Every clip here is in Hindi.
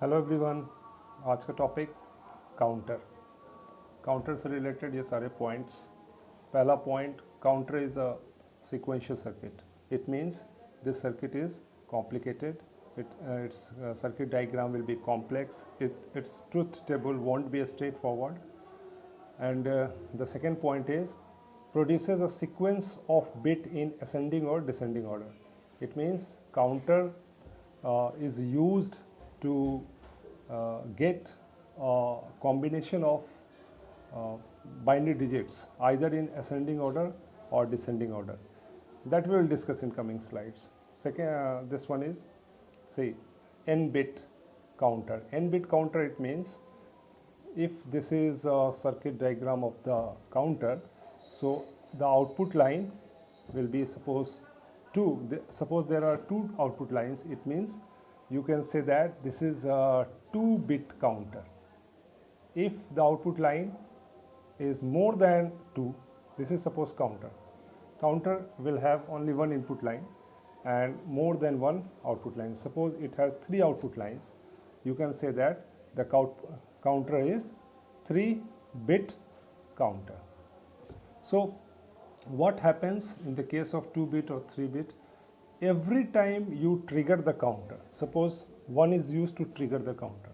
Hello everyone. आज का टॉपिक काउंटर से रिलेटेड ये सारे पॉइंट्स। पहला point, counter is a sequential circuit. It means this circuit is complicated. Its circuit diagram will be complex. Its truth table won't be straightforward. And the second point is produces a sequence of bit in ascending or descending order. It means counter is used to get a combination of uh, binary digits either in ascending order or descending order. That we will discuss in coming slides. Second, this one is, say, n bit counter. N bit counter, it means if this is a circuit diagram of the counter, so the output line will be suppose there are two output lines. It means you can say that this is a 2-bit counter. If the output line is more than 2, this is suppose counter will have only one input line and more than one output line. Suppose it has 3 output lines, you can say that the counter is 3-bit counter. So what happens in the case of 2-bit or 3-bit? Every time you trigger the counter, suppose 1 is used to trigger the counter,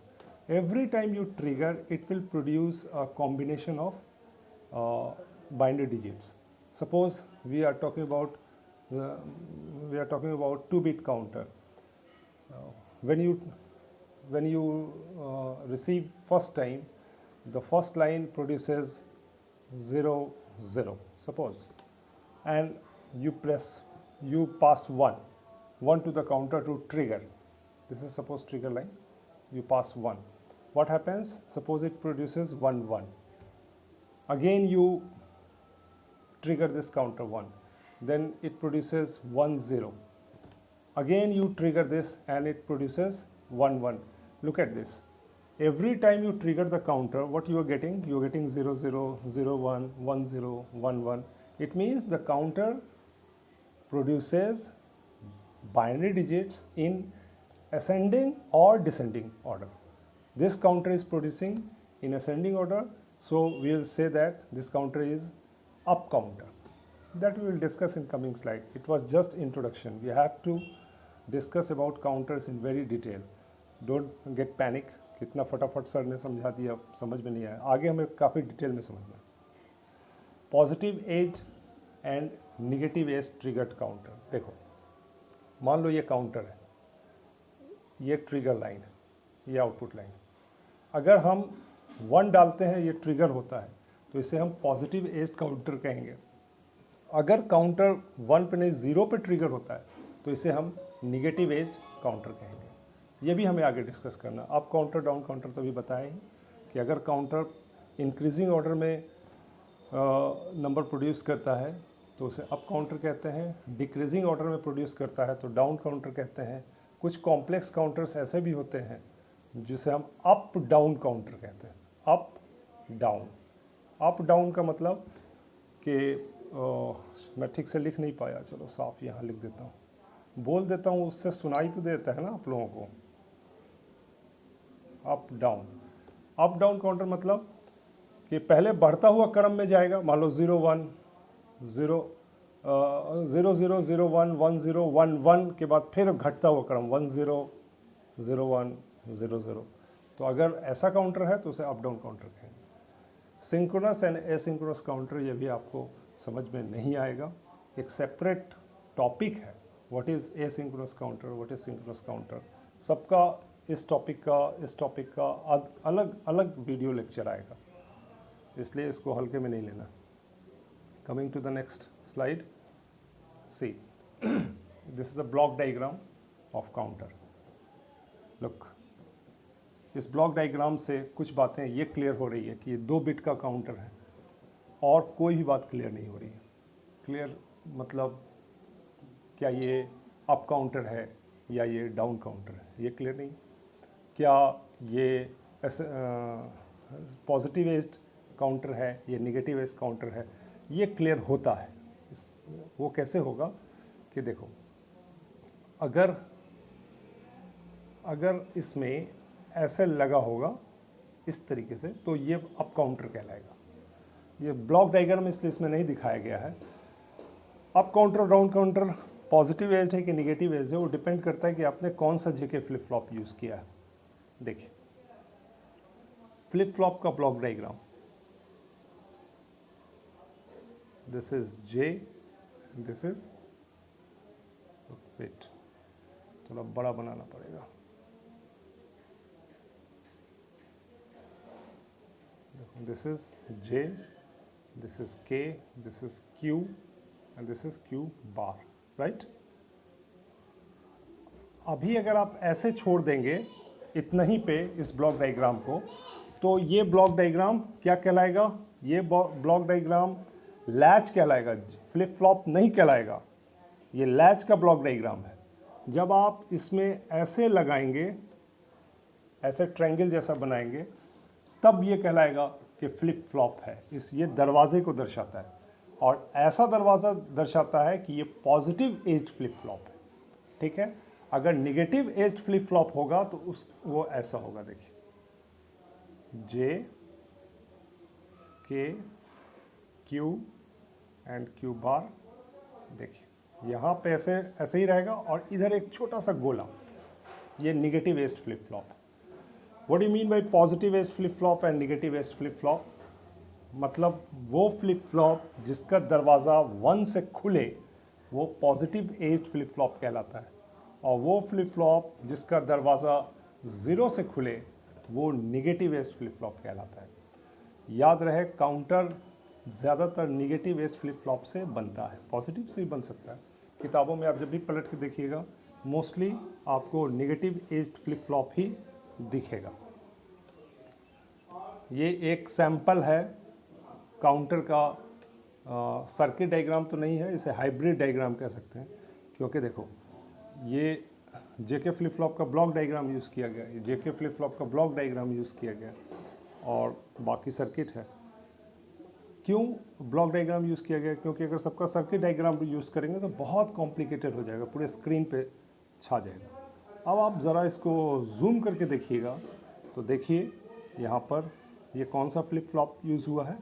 every time you trigger, it will produce a combination of binary digits. Suppose we are talking about 2-bit counter. When you receive first time, the first line produces 0 0, suppose, and you pass 1 to the counter to trigger. This is suppose trigger line. You pass 1. What happens? Suppose it produces 1 1. Again you trigger this counter 1, then it produces 1 0. Again you trigger this and it produces 1 1. Look at this. Every time you trigger the counter, what you are getting? You are getting 0 0 0 1 1 0 1 1. It means the counter produces binary digits in ascending or descending order. This counter is producing in ascending order, so we will say that this counter is up counter. That we will discuss in coming slide. It was just introduction. We have to discuss about counters in very detail. Don't get panic. कितना फटाफट सर ने समझा दिया, समझ में नहीं आया, आगे हमें काफ़ी डिटेल में समझना। Positive edge and negative edge triggered counter. देखो, मान लो ये काउंटर है, ये ट्रिगर लाइन है, ये आउटपुट लाइन। अगर हम 1 डालते हैं, ये ट्रिगर होता है, तो इसे हम पॉजिटिव एज काउंटर कहेंगे। अगर काउंटर 1 पे नहीं 0 पे ट्रिगर होता है, तो इसे हम निगेटिव एज काउंटर कहेंगे। ये भी हमें आगे डिस्कस करना। अप काउंटर, डाउन काउंटर तो भी बताया ही कि अगर काउंटर इंक्रीजिंग ऑर्डर में नंबर प्रोड्यूस करता है तो उसे अप काउंटर कहते हैं। डिक्रीजिंग ऑर्डर में प्रोड्यूस करता है तो डाउन काउंटर कहते हैं। कुछ कॉम्प्लेक्स काउंटर्स ऐसे भी होते हैं जिसे हम अप डाउन काउंटर कहते हैं। अप डाउन का मतलब कि मैं ठीक से लिख नहीं पाया, चलो साफ यहाँ लिख देता हूँ, बोल देता हूँ, उससे सुनाई तो देता है ना आप लोगों को। अप डाउन काउंटर मतलब कि पहले बढ़ता हुआ क्रम में जाएगा। मान लो 0 1 0 0 0 0 1 1 0 1 1 के बाद फिर घटता हुआ क्रम 1 0 0 1 0 0। तो अगर ऐसा काउंटर है तो उसे अप डाउन काउंटर कहेंगे। सिंक्रोनस एंड एसिंक्रोनस काउंटर, ये भी आपको समझ में नहीं आएगा, एक सेपरेट टॉपिक है। What is asynchronous counter, what is synchronous counter, सबका इस टॉपिक का अलग अलग वीडियो लेक्चर आएगा, इसलिए इसको हल्के में नहीं लेना। Coming to the next slide, see this is a block diagram of counter. Look, इस ब्लॉक डायग्राम से कुछ बातें ये क्लियर हो रही है कि ये 2 बिट का काउंटर है, और कोई भी बात क्लियर नहीं हो रही है। क्लियर मतलब क्या ये अप काउंटर है या ये डाउन काउंटर है, ये क्लियर नहीं। क्या ये पॉजिटिव एज काउंटर है, ये नेगेटिव एज काउंटर है, ये क्लियर होता है। वो कैसे होगा कि देखो, अगर इसमें ऐसे लगा होगा इस तरीके से, तो ये अप काउंटर कहलाएगा। ये ब्लॉक डायग्राम इसलिए इसमें नहीं दिखाया गया है। Up counter down counter positive edge है कि निगेटिव एज है, वो डिपेंड करता है कि आपने कौन सा जेके फ्लिप फ्लॉप यूज़ किया है। देखिए फ्लिप फ्लॉप का block diagram, this is J, this is wait, थोड़ा बड़ा बनाना पड़ेगा। This is J, this is K, this is Q and this is Q bar, right. अभी अगर आप ऐसे छोड़ देंगे इतना ही पे इस ब्लॉक डायग्राम को, तो ये ब्लॉक डायग्राम क्या कहलाएगा? ये ब्लॉक डायग्राम लैच कहलाएगा, फ्लिप फ्लॉप नहीं कहलाएगा। ये लैच का ब्लॉक डायग्राम है। जब आप इसमें ऐसे लगाएंगे, ऐसे ट्रायंगल जैसा बनाएंगे, तब ये कहलाएगा कि फ्लिप फ्लॉप है। ये दरवाजे को दर्शाता है, और ऐसा दरवाज़ा दर्शाता है कि ये पॉजिटिव एज्ड फ्लिप फ्लॉप है। ठीक है, अगर निगेटिव एज्ड फ्लिप फ्लॉप होगा तो वो ऐसा होगा। देखिए जे, के, क्यू एंड क्यू बार। देखिए यहाँ पे ऐसे ही रहेगा, और इधर एक छोटा सा गोला, ये negative aged flip flop. What do you mean by positive aged flip flop and negative aged flip flop? मतलब वो फ्लिप फ्लॉप जिसका दरवाज़ा 1 से खुले वो पॉजिटिव एज्ड फ्लिप फ्लॉप कहलाता है, और वो फ्लिप फ्लॉप जिसका दरवाज़ा 0 से खुले वो निगेटिव एज्ड फ्लिप फ्लॉप कहलाता है। याद रहे, काउंटर ज़्यादातर निगेटिव एज्ड फ्लिप फ्लॉप से बनता है, पॉजिटिव से भी बन सकता है। किताबों में आप जब भी पलट के देखिएगा, मोस्टली आपको निगेटिव एज्ड फ्लिप फ्लॉप ही दिखेगा। ये एक सैंपल है काउंटर का। सर्किट डायग्राम तो नहीं है, इसे हाइब्रिड डायग्राम कह सकते हैं, क्योंकि देखो ये जेके फ्लिप फ्लॉप का ब्लॉक डायग्राम यूज़ किया गया, ये जेके फ्लिप फ्लॉप का ब्लॉक डायग्राम यूज़ किया गया, और बाकी सर्किट है। क्यों ब्लॉक डायग्राम यूज़ किया गया? क्योंकि अगर सबका सर्किट डायग्राम यूज़ करेंगे तो बहुत कॉम्प्लिकेटेड हो जाएगा, पूरे स्क्रीन पे छा जाएगा। अब आप ज़रा इसको जूम करके देखिएगा, तो देखिए यहाँ पर ये कौन सा फ्लिप फ्लॉप यूज़ हुआ है,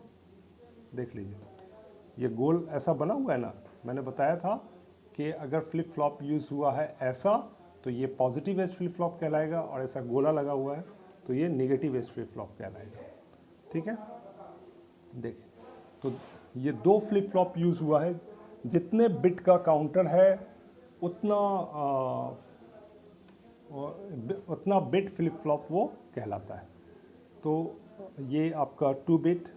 देख लीजिए। ये गोल ऐसा बना हुआ है ना, मैंने बताया था कि अगर फ्लिप फ्लॉप यूज़ हुआ है ऐसा तो ये पॉजिटिव एज फ्लिप फ्लॉप कहलाएगा, और ऐसा गोला लगा हुआ है तो ये निगेटिव एज फ्लिप फ्लॉप कहलाएगा। ठीक है, देखिए तो ये 2 फ्लिप फ्लॉप यूज़ हुआ है। जितने बिट का काउंटर है उतना बिट फ्लिप फ्लॉप वो कहलाता है। तो ये आपका 2 बिट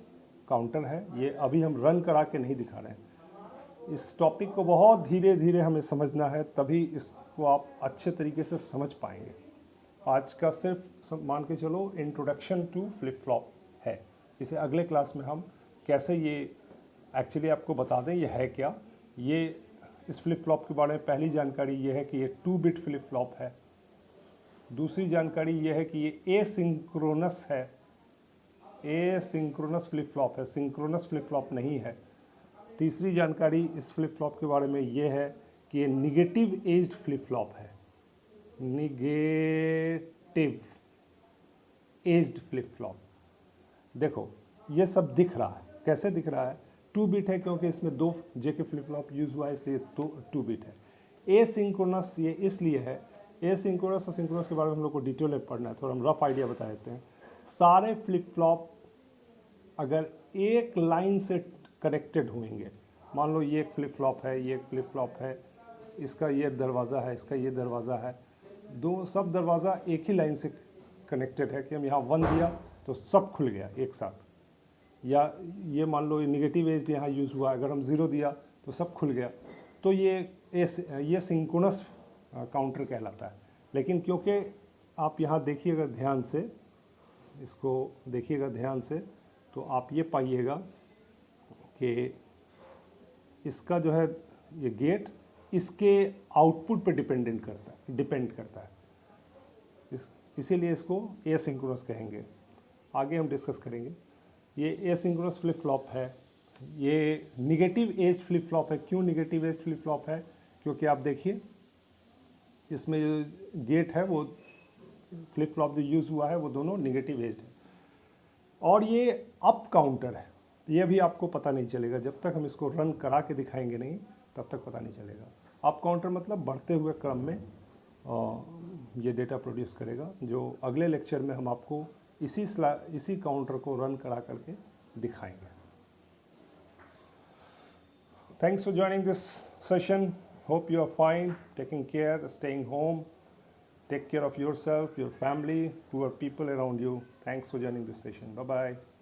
काउंटर है। ये अभी हम रन करा के नहीं दिखा रहे हैं। इस टॉपिक को बहुत धीरे धीरे हमें समझना है, तभी इसको आप अच्छे तरीके से समझ पाएंगे। आज का सिर्फ मान के चलो इंट्रोडक्शन टू फ्लिप फ्लॉप है। इसे अगले क्लास में हम कैसे ये एक्चुअली आपको बता दें ये है क्या। ये इस फ्लिप फ्लॉप के बारे में पहली जानकारी ये है कि ये 2 बिट फ्लिप फ्लॉप है। दूसरी जानकारी ये है कि ये एसिंक्रोनस है, एसिंक्रोनस फ्लिप फ्लॉप है, सिंक्रोनस फ्लिप फ्लॉप नहीं है। तीसरी जानकारी इस फ्लिप फ्लॉप के बारे में ये है कि ये निगेटिव एज्ड फ्लिप फ्लॉप है, निगेटिव एज्ड फ्लिप फ्लॉप। देखो ये सब दिख रहा है, कैसे दिख रहा है? 2 बिट है क्योंकि इसमें 2 जेके फ्लिप फ्लॉप यूज़ हुआ है, इसलिए 2 बिट है। एसिंक्रोनस ये इसलिए है, एसिंक्रोनस और सिंक्रोनस के बारे में हम लोग को डिटेल में पढ़ना है, थोड़ा हम रफ आइडिया बता देते हैं। सारे फ्लिप फ्लॉप अगर एक लाइन से कनेक्टेड होंगे, मान लो ये एक फ्लिप फ्लॉप है, ये एक फ्लिप फ्लॉप है, इसका ये दरवाज़ा है, इसका ये दरवाज़ा है, सब दरवाज़ा एक ही लाइन से कनेक्टेड है कि हम यहाँ 1 दिया तो सब खुल गया एक साथ। या ये मान लो ये निगेटिव एज यहाँ यूज़ हुआ, अगर हम 0 दिया तो सब खुल गया, तो ये सिंक्रोनस काउंटर कहलाता है। लेकिन क्योंकि आप यहाँ देखिएगा ध्यान से, इसको देखिएगा ध्यान से, तो आप ये पाइएगा कि इसका जो है ये गेट इसके आउटपुट पे डिपेंड करता है, इसीलिए इसको एसिंक्रोनस कहेंगे। आगे हम डिस्कस करेंगे। ये एसिंक्रोनस फ्लिप फ्लॉप है, ये निगेटिव एज्ड फ्लिप फ्लॉप है। क्यों निगेटिव एज्ड फ्लिप फ्लॉप है? क्योंकि आप देखिए इसमें जो गेट है वो फ्लिप फ्लॉप जो यूज़ हुआ है वो दोनों निगेटिव एज्ड है। और ये अप काउंटर है, ये भी आपको पता नहीं चलेगा जब तक हम इसको रन करा के दिखाएंगे नहीं, तब तक पता नहीं चलेगा। अप काउंटर मतलब बढ़ते हुए क्रम में ये डेटा प्रोड्यूस करेगा, जो अगले लेक्चर में हम आपको इसी काउंटर को रन करा करके दिखाएंगे। Thanks for joining this session. Hope you are fine, taking care, staying home. Take care of yourself, your family, poor people around you. Thanks for joining this session. Bye-bye.